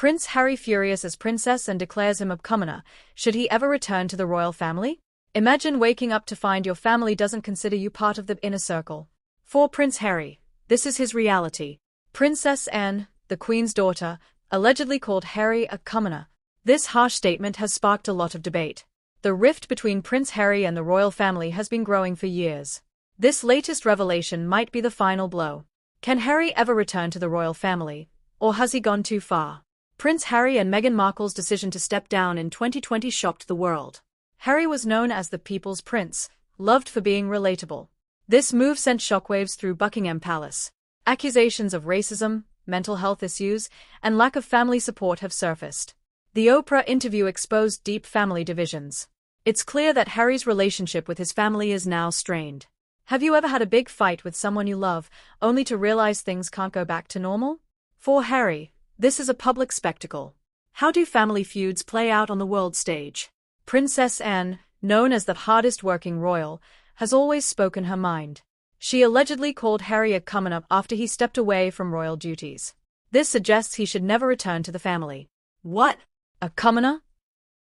Prince Harry furious as princess and declares him a commoner. Should he ever return to the royal family? Imagine waking up to find your family doesn't consider you part of the inner circle. For Prince Harry, this is his reality. Princess Anne, the Queen's daughter, allegedly called Harry a commoner. This harsh statement has sparked a lot of debate. The rift between Prince Harry and the royal family has been growing for years. This latest revelation might be the final blow. Can Harry ever return to the royal family, or has he gone too far? Prince Harry and Meghan Markle's decision to step down in 2020 shocked the world. Harry was known as the People's Prince, loved for being relatable. This move sent shockwaves through Buckingham Palace. Accusations of racism, mental health issues, and lack of family support have surfaced. The Oprah interview exposed deep family divisions. It's clear that Harry's relationship with his family is now strained. Have you ever had a big fight with someone you love, only to realize things can't go back to normal? For Harry, this is a public spectacle. How do family feuds play out on the world stage? Princess Anne, known as the hardest-working royal, has always spoken her mind. She allegedly called Harry a commoner after he stepped away from royal duties. This suggests he should never return to the family. What? A commoner?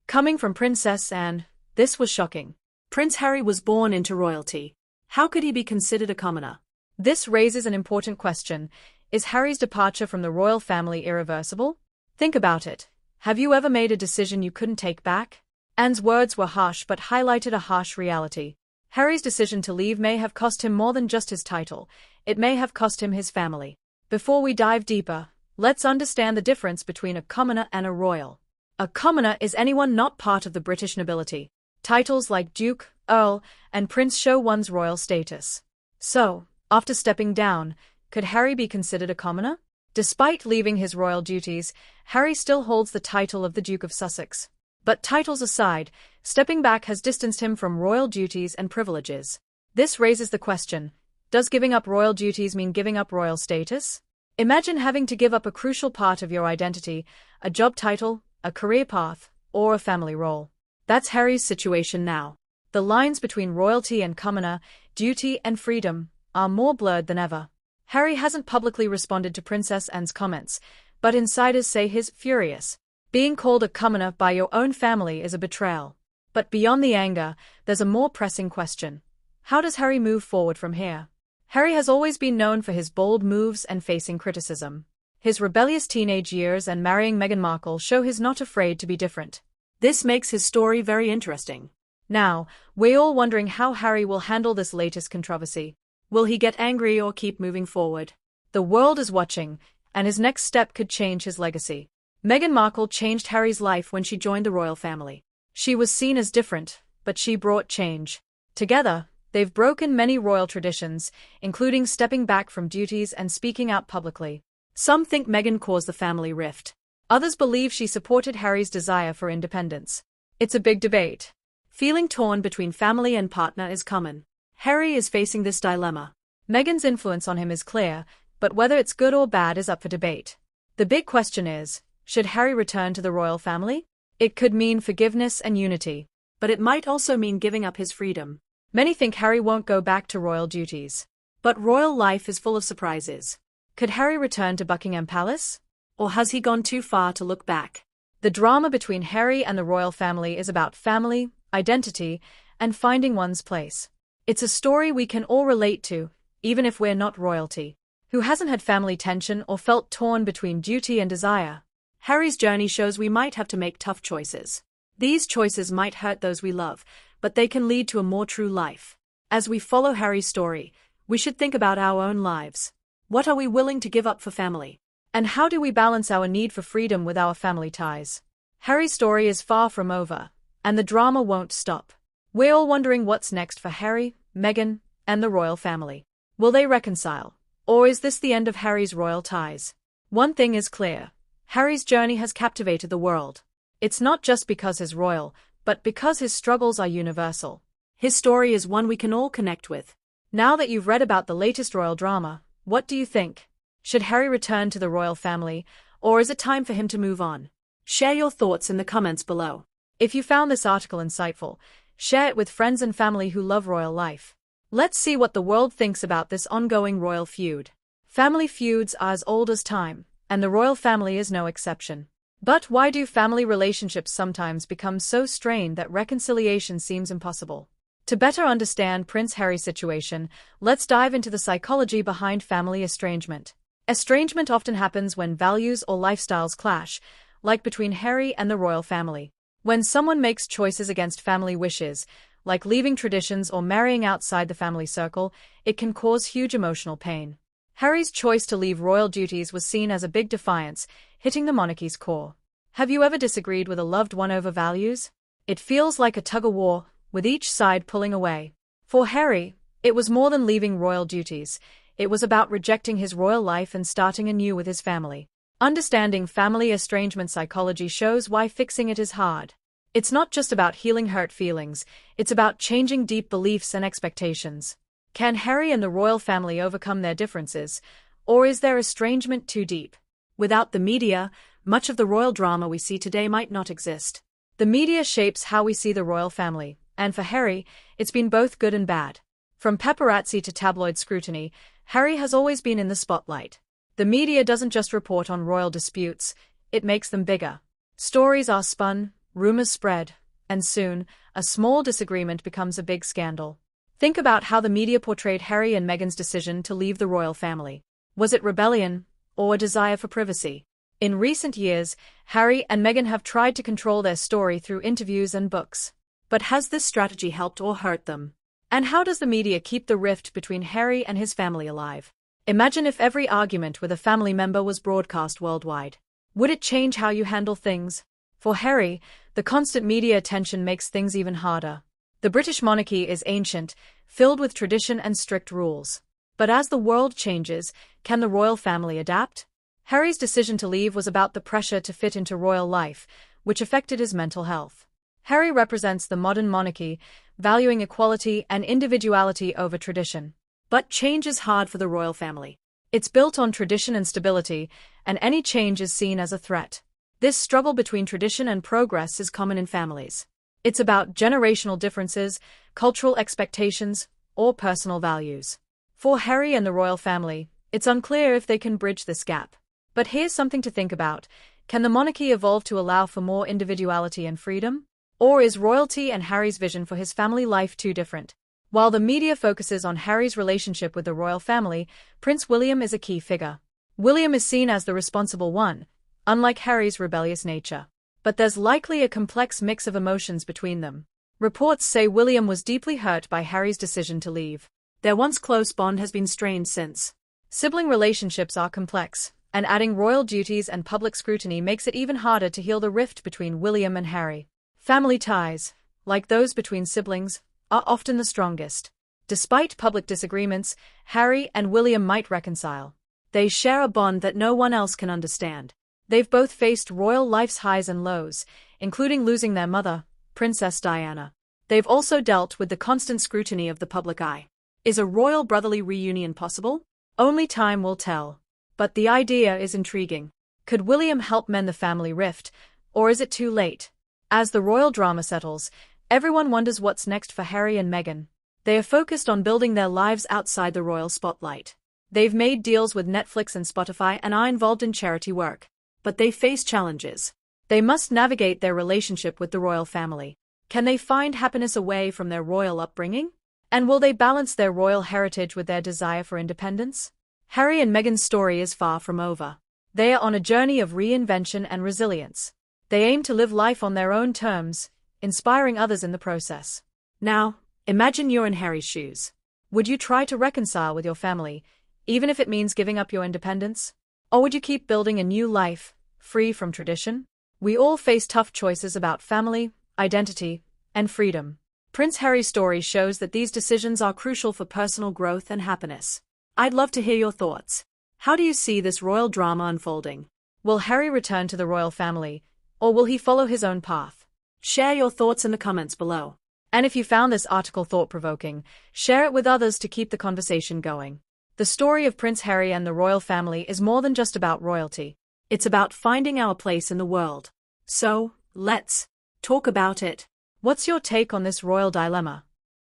Coming from Princess Anne, this was shocking. Prince Harry was born into royalty. How could he be considered a commoner? This raises an important question. Is Harry's departure from the royal family irreversible? Think about it. Have you ever made a decision you couldn't take back? Anne's words were harsh but highlighted a harsh reality. Harry's decision to leave may have cost him more than just his title. It may have cost him his family. Before we dive deeper, let's understand the difference between a commoner and a royal. A commoner is anyone not part of the British nobility. Titles like Duke, Earl, and Prince show one's royal status. So, after stepping down, could Harry be considered a commoner? Despite leaving his royal duties, Harry still holds the title of the Duke of Sussex. But titles aside, stepping back has distanced him from royal duties and privileges. This raises the question, does giving up royal duties mean giving up royal status? Imagine having to give up a crucial part of your identity, a job title, a career path, or a family role. That's Harry's situation now. The lines between royalty and commoner, duty and freedom, are more blurred than ever. Harry hasn't publicly responded to Princess Anne's comments, but insiders say he's furious. Being called a commoner by your own family is a betrayal. But beyond the anger, there's a more pressing question. How does Harry move forward from here? Harry has always been known for his bold moves and facing criticism. His rebellious teenage years and marrying Meghan Markle show he's not afraid to be different. This makes his story very interesting. Now, we're all wondering how Harry will handle this latest controversy. Will he get angry or keep moving forward? The world is watching, and his next step could change his legacy. Meghan Markle changed Harry's life when she joined the royal family. She was seen as different, but she brought change. Together, they've broken many royal traditions, including stepping back from duties and speaking out publicly. Some think Meghan caused the family rift. Others believe she supported Harry's desire for independence. It's a big debate. Feeling torn between family and partner is common. Harry is facing this dilemma. Meghan's influence on him is clear, but whether it's good or bad is up for debate. The big question is, should Harry return to the royal family? It could mean forgiveness and unity, but it might also mean giving up his freedom. Many think Harry won't go back to royal duties. But royal life is full of surprises. Could Harry return to Buckingham Palace? Or has he gone too far to look back? The drama between Harry and the royal family is about family, identity, and finding one's place. It's a story we can all relate to, even if we're not royalty. Who hasn't had family tension or felt torn between duty and desire? Harry's journey shows we might have to make tough choices. These choices might hurt those we love, but they can lead to a more true life. As we follow Harry's story, we should think about our own lives. What are we willing to give up for family? And how do we balance our need for freedom with our family ties? Harry's story is far from over, and the drama won't stop. We're all wondering what's next for Harry, Meghan, and the royal family. Will they reconcile? Or is this the end of Harry's royal ties? One thing is clear. Harry's journey has captivated the world. It's not just because he's royal, but because his struggles are universal. His story is one we can all connect with. Now that you've read about the latest royal drama, what do you think? Should Harry return to the royal family, or is it time for him to move on? Share your thoughts in the comments below. If you found this article insightful, share it with friends and family who love royal life. Let's see what the world thinks about this ongoing royal feud. Family feuds are as old as time, and the royal family is no exception. But why do family relationships sometimes become so strained that reconciliation seems impossible? To better understand Prince Harry's situation, let's dive into the psychology behind family estrangement. Estrangement often happens when values or lifestyles clash, like between Harry and the royal family. When someone makes choices against family wishes, like leaving traditions or marrying outside the family circle, it can cause huge emotional pain. Harry's choice to leave royal duties was seen as a big defiance, hitting the monarchy's core. Have you ever disagreed with a loved one over values? It feels like a tug-of-war, with each side pulling away. For Harry, it was more than leaving royal duties. It was about rejecting his royal life and starting anew with his family. Understanding family estrangement psychology shows why fixing it is hard. It's not just about healing hurt feelings, it's about changing deep beliefs and expectations. Can Harry and the royal family overcome their differences, or is their estrangement too deep? Without the media, much of the royal drama we see today might not exist. The media shapes how we see the royal family, and for Harry, it's been both good and bad. From paparazzi to tabloid scrutiny, Harry has always been in the spotlight. The media doesn't just report on royal disputes, it makes them bigger. Stories are spun, rumors spread, and soon, a small disagreement becomes a big scandal. Think about how the media portrayed Harry and Meghan's decision to leave the royal family. Was it rebellion, or a desire for privacy? In recent years, Harry and Meghan have tried to control their story through interviews and books. But has this strategy helped or hurt them? And how does the media keep the rift between Harry and his family alive? Imagine if every argument with a family member was broadcast worldwide. Would it change how you handle things? For Harry, the constant media attention makes things even harder. The British monarchy is ancient, filled with tradition and strict rules. But as the world changes, can the royal family adapt? Harry's decision to leave was about the pressure to fit into royal life, which affected his mental health. Harry represents the modern monarchy, valuing equality and individuality over tradition. But change is hard for the royal family. It's built on tradition and stability, and any change is seen as a threat. This struggle between tradition and progress is common in families. It's about generational differences, cultural expectations, or personal values. For Harry and the royal family, it's unclear if they can bridge this gap. But here's something to think about. Can the monarchy evolve to allow for more individuality and freedom? Or is royalty and Harry's vision for his family life too different? While the media focuses on Harry's relationship with the royal family, Prince William is a key figure. William is seen as the responsible one, unlike Harry's rebellious nature. But there's likely a complex mix of emotions between them. Reports say William was deeply hurt by Harry's decision to leave. Their once close bond has been strained since. Sibling relationships are complex, and adding royal duties and public scrutiny makes it even harder to heal the rift between William and Harry. Family ties, like those between siblings, are often the strongest. Despite public disagreements, Harry and William might reconcile. They share a bond that no one else can understand. They've both faced royal life's highs and lows, including losing their mother, Princess Diana. They've also dealt with the constant scrutiny of the public eye. Is a royal brotherly reunion possible? Only time will tell. But the idea is intriguing. Could William help mend the family rift, or is it too late? As the royal drama settles, everyone wonders what's next for Harry and Meghan. They are focused on building their lives outside the royal spotlight. They've made deals with Netflix and Spotify and are involved in charity work. But they face challenges. They must navigate their relationship with the royal family. Can they find happiness away from their royal upbringing? And will they balance their royal heritage with their desire for independence? Harry and Meghan's story is far from over. They are on a journey of reinvention and resilience. They aim to live life on their own terms, inspiring others in the process. Now, imagine you're in Harry's shoes. Would you try to reconcile with your family, even if it means giving up your independence? Or would you keep building a new life, free from tradition? We all face tough choices about family, identity, and freedom. Prince Harry's story shows that these decisions are crucial for personal growth and happiness. I'd love to hear your thoughts. How do you see this royal drama unfolding? Will Harry return to the royal family, or will he follow his own path? Share your thoughts in the comments below. And if you found this article thought-provoking, share it with others to keep the conversation going. The story of Prince Harry and the royal family is more than just about royalty. It's about finding our place in the world. So, let's talk about it. What's your take on this royal dilemma?